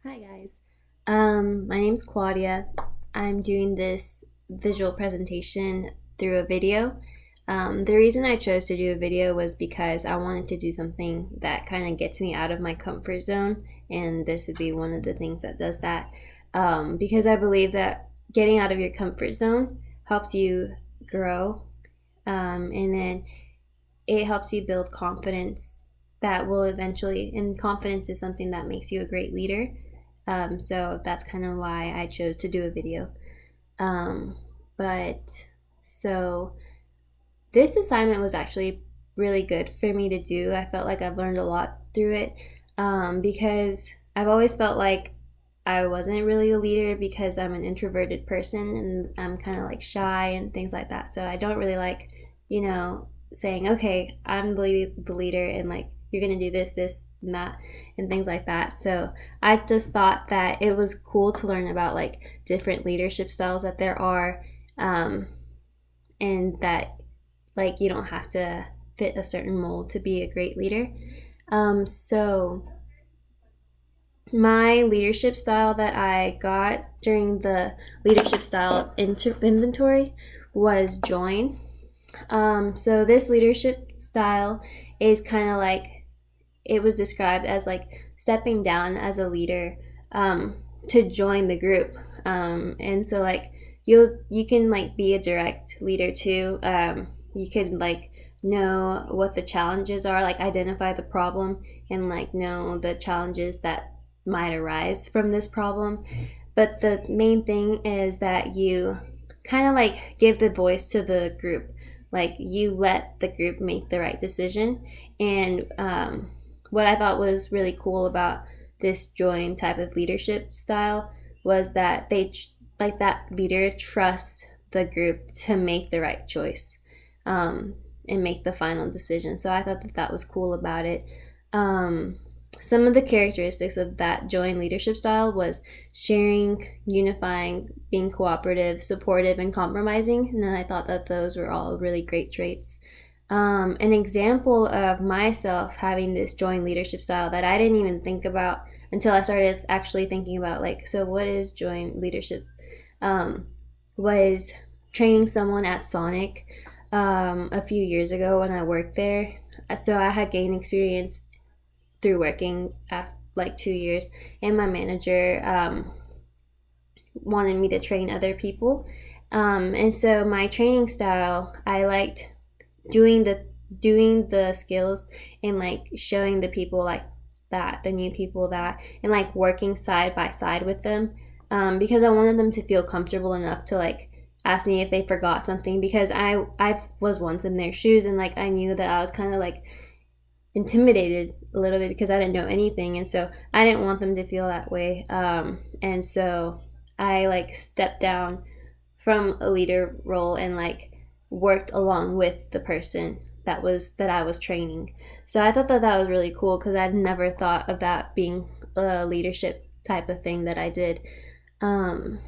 Hi guys. My name's Claudia. I'm doing this visual presentation through a video. The reason I chose to do a video was because I wanted to do something that kind of gets me out of my comfort zone, and this would be one of the things that does that. Because I believe that getting out of your comfort zone helps you grow, and then it helps you build confidence that will eventually, and confidence is something that makes you a great leader. So that's kind of why I chose to do a video. Um, but so this assignment was actually really good for me to do. I felt like I've learned a lot through it, because I've always felt like I wasn't really a leader because I'm an introverted person and I'm kind of like shy and things like that. So I don't really like, saying, okay, I'm the leader and like you're going to do this, this, and that, and things like that. So I just thought that it was cool to learn about like different leadership styles that there are, and that like you don't have to fit a certain mold to be a great leader. So my leadership style that I got during the leadership style inventory was join. So this leadership style is kind of like it was described as like stepping down as a leader, to join the group. And so like you can like be a direct leader too. You could like know what the challenges are, like identify the problem and like know the challenges that might arise from this problem. But the main thing is that you kind of like give the voice to the group. Like you let the group make the right decision. And what I thought was really cool about this join type of leadership style was that like that leader trusts the group to make the right choice, and make the final decision. So I thought that that was cool about it. Some of the characteristics of that join leadership style was sharing, unifying, being cooperative, supportive, and compromising. And then I thought that those were all really great traits. An example of myself having this join leadership style that I didn't even think about until I started actually thinking about, like, so what is join leadership? Um, was training someone at Sonic, a few years ago when I worked there. So I had gained experience through working at like 2 years, and my manager wanted me to train other people. And so my training style, I liked doing the skills and like showing the people like that, the new people that, and like working side by side with them, because I wanted them to feel comfortable enough to like ask me if they forgot something, because I was once in their shoes, and like I knew that I was kind of like intimidated a little bit because I didn't know anything, and so I didn't want them to feel that way. And so I like stepped down from a leader role and like worked along with the person that I was training. So I thought that that was really cool because I'd never thought of that being a leadership type of thing that I did. Um,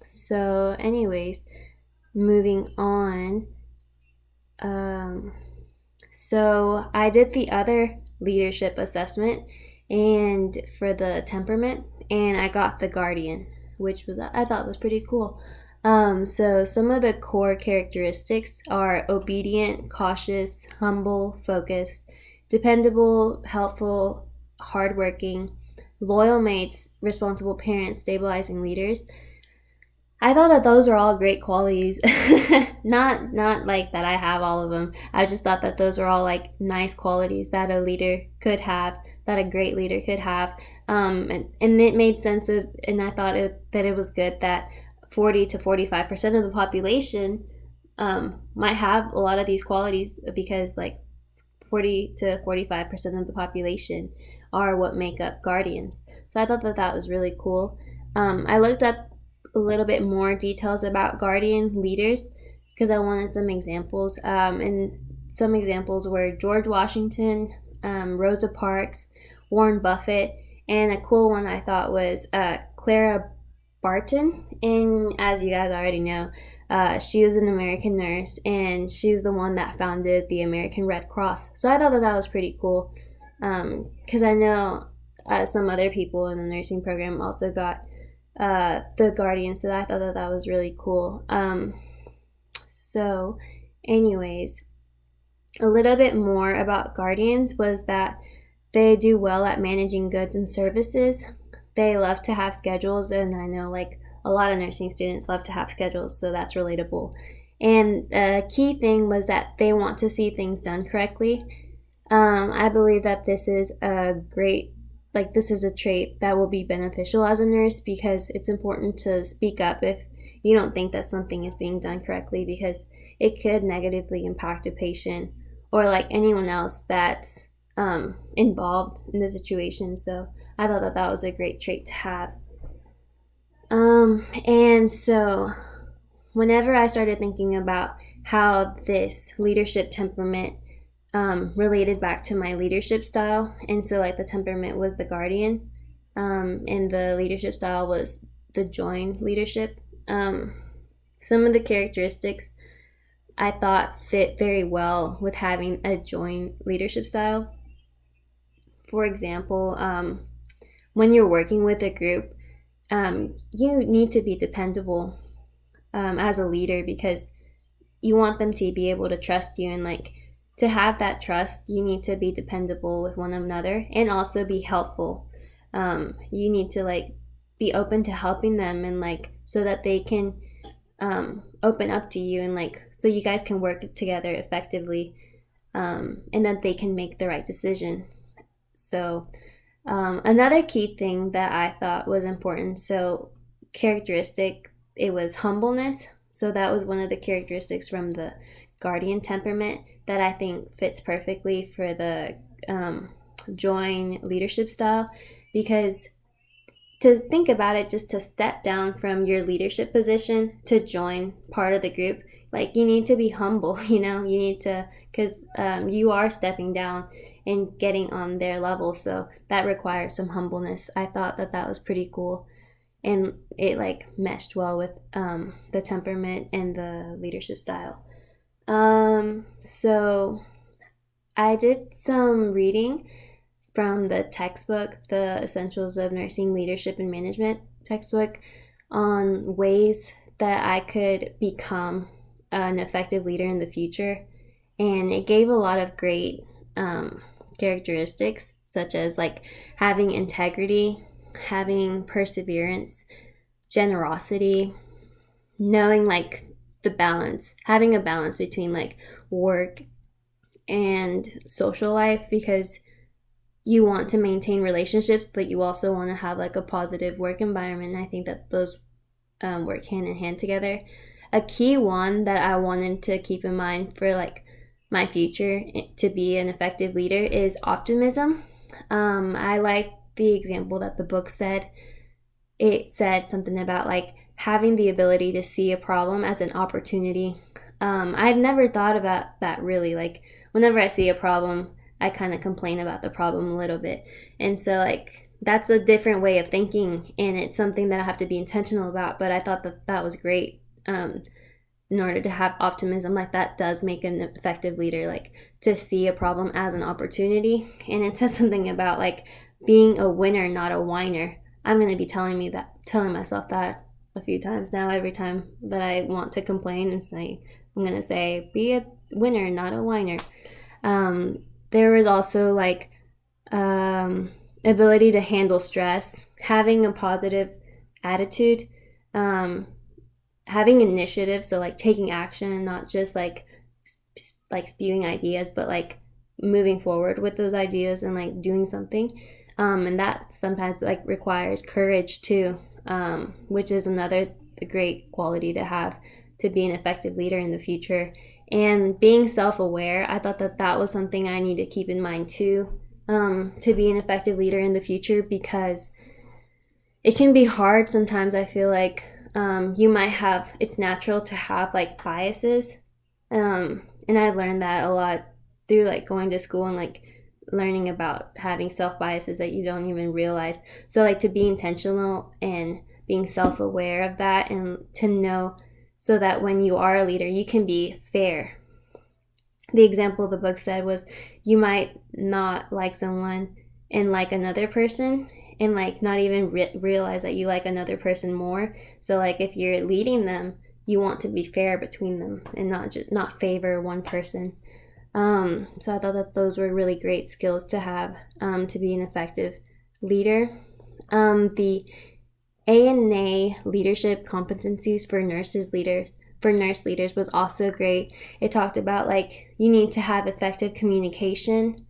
so, anyways, moving on. Um, So I did the other leadership assessment and for the temperament, and I got the guardian, which was I thought was pretty cool. So some of the core characteristics are obedient, cautious, humble, focused, dependable, helpful, hardworking, loyal mates, responsible parents, stabilizing leaders. I thought that those were all great qualities. Not like that I have all of them. I just thought that those were all like nice qualities that a leader could have, that a great leader could have. And it made sense of, and I thought that it was good that 40 to 45% of the population might have a lot of these qualities, because like 40 to 45% of the population are what make up guardians. So I thought that that was really cool. I looked up a little bit more details about guardian leaders because I wanted some examples. And some examples were George Washington, Rosa Parks, Warren Buffett, and a cool one I thought was Clara Barton. And as you guys already know, she was an American nurse, and she was the one that founded the American Red Cross. So I thought that that was pretty cool, because I know some other people in the nursing program also got the guardian, so I thought that that was really cool. So, anyways, a little bit more about guardians was that they do well at managing goods and services. They love to have schedules, and I know like a lot of nursing students love to have schedules, so that's relatable. And a key thing was that they want to see things done correctly. I believe that this is a great, like, this is a trait that will be beneficial as a nurse, because it's important to speak up if you don't think that something is being done correctly, because it could negatively impact a patient or like anyone else that's involved in the situation. So I thought that that was a great trait to have. And so whenever I started thinking about how this leadership temperament related back to my leadership style, and so like the temperament was the guardian, and the leadership style was the join leadership. Some of the characteristics I thought fit very well with having a join leadership style. For example, when you're working with a group, you need to be dependable as a leader, because you want them to be able to trust you, and like to have that trust, you need to be dependable with one another and also be helpful. You need to like be open to helping them, and like so that they can open up to you, and like so you guys can work together effectively, and that they can make the right decision. So another key thing that I thought was important, so characteristic, it was humbleness. So that was one of the characteristics from the guardian temperament that I think fits perfectly for the join leadership style, because to think about it, just to step down from your leadership position to join part of the group, like you need to be humble, you need to, because you are stepping down and getting on their level, so that requires some humbleness. I thought that that was pretty cool, and it like meshed well with the temperament and the leadership style. So I did some reading from the textbook, the Essentials of Nursing Leadership and Management textbook, on ways that I could become an effective leader in the future. And it gave a lot of great characteristics, such as like having integrity, having perseverance, generosity, knowing like the balance, having a balance between like work and social life, because you want to maintain relationships, but you also want to have like a positive work environment. And I think that those work hand in hand together. A key one that I wanted to keep in mind for like my future to be an effective leader is optimism. I like the example that the book said. It said something about like having the ability to see a problem as an opportunity. I'd never thought about that really. Like whenever I see a problem, I kind of complain about the problem a little bit. And so like that's a different way of thinking, and it's something that I have to be intentional about. But I thought that that was great. In order to have optimism, like that does make an effective leader, like to see a problem as an opportunity. And it says something about like being a winner, not a whiner. I'm going to be telling myself that a few times now. Every time that I want to complain, I'm going to say, be a winner, not a whiner. There was also like ability to handle stress, having a positive attitude, having initiative, so like taking action, not just like spewing ideas, but like moving forward with those ideas and like doing something. And that sometimes like requires courage too, which is another great quality to have to be an effective leader in the future. And being self-aware, I thought that that was something I need to keep in mind too, to be an effective leader in the future, because it can be hard sometimes. I feel like it's natural to have like biases, and I learned that a lot through like going to school and like learning about having self-biases that you don't even realize. So like to be intentional and being self-aware of that, and to know so that when you are a leader, you can be fair. The example the book said was, you might not like someone and like another person, and like not even realize that you like another person more. So like if you're leading them, you want to be fair between them and not favor one person. So I thought that those were really great skills to have, to be an effective leader. The ANA leadership competencies for nurse leaders was also great. It talked about like you need to have effective communication.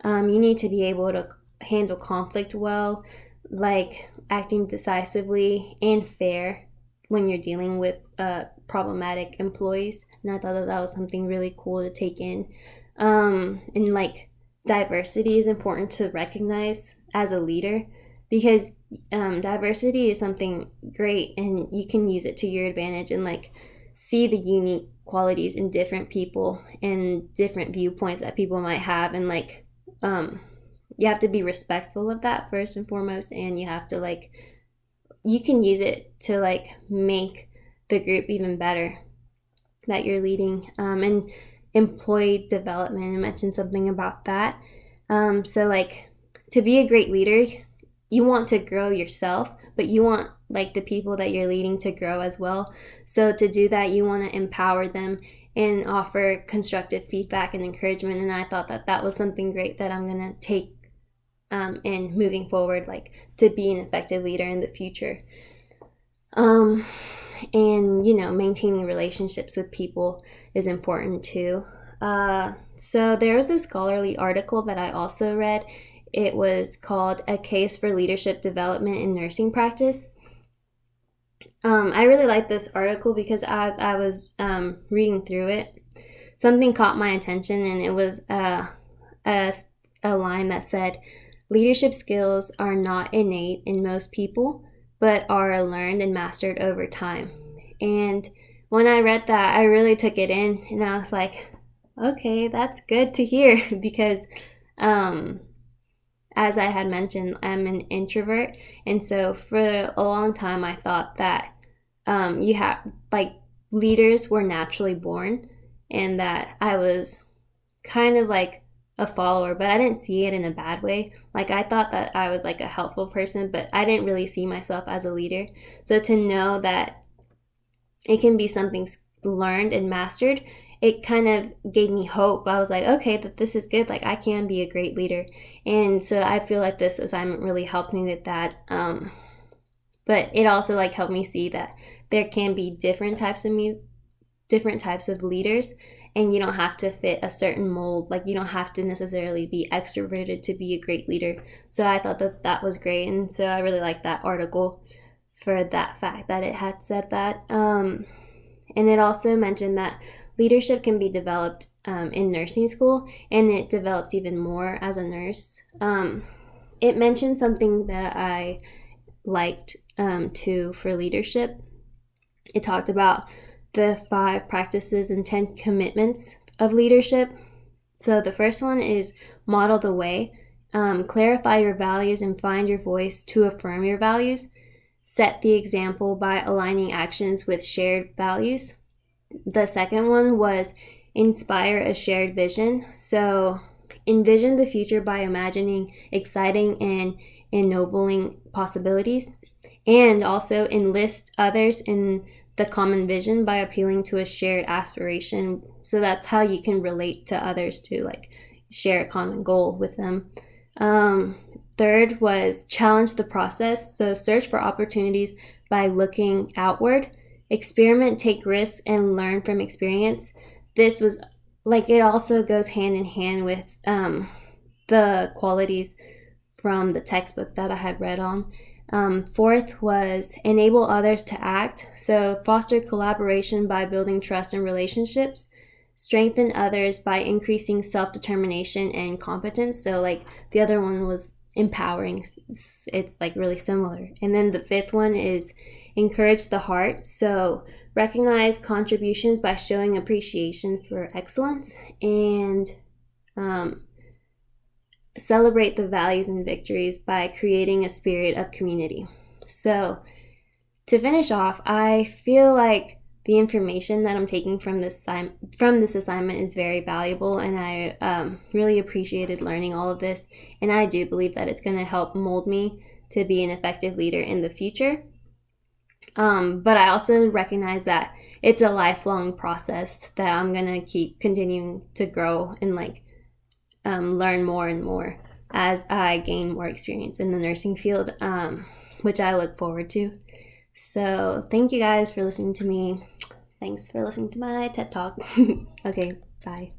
You need to be able to handle conflict well, like acting decisively and fair when you're dealing with problematic employees. And I thought that that was something really cool to take in. And like diversity is important to recognize as a leader, because diversity is something great and you can use it to your advantage, and like see the unique qualities in different people and different viewpoints that people might have, and like you have to be respectful of that first and foremost, and you have to like, you can use it to like make the group even better that you're leading. And employee development, I mentioned something about that. So like to be a great leader, you want to grow yourself, but you want like the people that you're leading to grow as well. So to do that, you want to empower them and offer constructive feedback and encouragement. And I thought that that was something great that I'm going to take in moving forward, like to be an effective leader in the future. And maintaining relationships with people is important too. So there's a scholarly article that I also read. It was called A Case for Leadership Development in Nursing Practice. I really liked this article because as I was reading through it, something caught my attention, and it was a line that said, "Leadership skills are not innate in most people, but are learned and mastered over time." And when I read that, I really took it in, and I was like, okay, that's good to hear, because as I had mentioned, I'm an introvert, and so for a long time I thought that you have like leaders were naturally born, and that I was kind of like a follower, but I didn't see it in a bad way. Like I thought that I was like a helpful person, but I didn't really see myself as a leader. So to know that it can be something learned and mastered, it kind of gave me hope. I was like, okay, that this is good. Like I can be a great leader. And so I feel like this assignment really helped me with that. But it also like helped me see that there can be different types of leaders, and you don't have to fit a certain mold. Like you don't have to necessarily be extroverted to be a great leader. So I thought that that was great, and so I really liked that article for that fact that it had said that. And it also mentioned that leadership can be developed in nursing school, and it develops even more as a nurse. It mentioned something that I liked too for leadership. It talked about the 5 practices and 10 commitments of leadership. So the first one is model the way. Clarify your values and find your voice to affirm your values. Set the example by aligning actions with shared values. The second one was inspire a shared vision. So envision the future by imagining exciting and ennobling possibilities, and also enlist others in the common vision by appealing to a shared aspiration. So that's how you can relate to others, to like share a common goal with them. Third was challenge the process. So search for opportunities by looking outward. Experiment, take risks, and learn from experience. This was like, it also goes hand in hand with the qualities from the textbook that I had read on. Fourth was enable others to act. So foster collaboration by building trust and relationships. Strengthen others by increasing self-determination and competence. So like the other one was empowering. It's like really similar. And then the fifth one is encourage the heart. So recognize contributions by showing appreciation for excellence, and celebrate the values and victories by creating a spirit of community. So to finish off, I feel like the information that I'm taking from this assignment is very valuable, and I really appreciated learning all of this. And I do believe that it's going to help mold me to be an effective leader in the future. But I also recognize that it's a lifelong process that I'm going to keep continuing to grow and like learn more and more as I gain more experience in the nursing field, which I look forward to. So thank you guys for listening to me. Thanks for listening to my TED Talk. Okay, bye.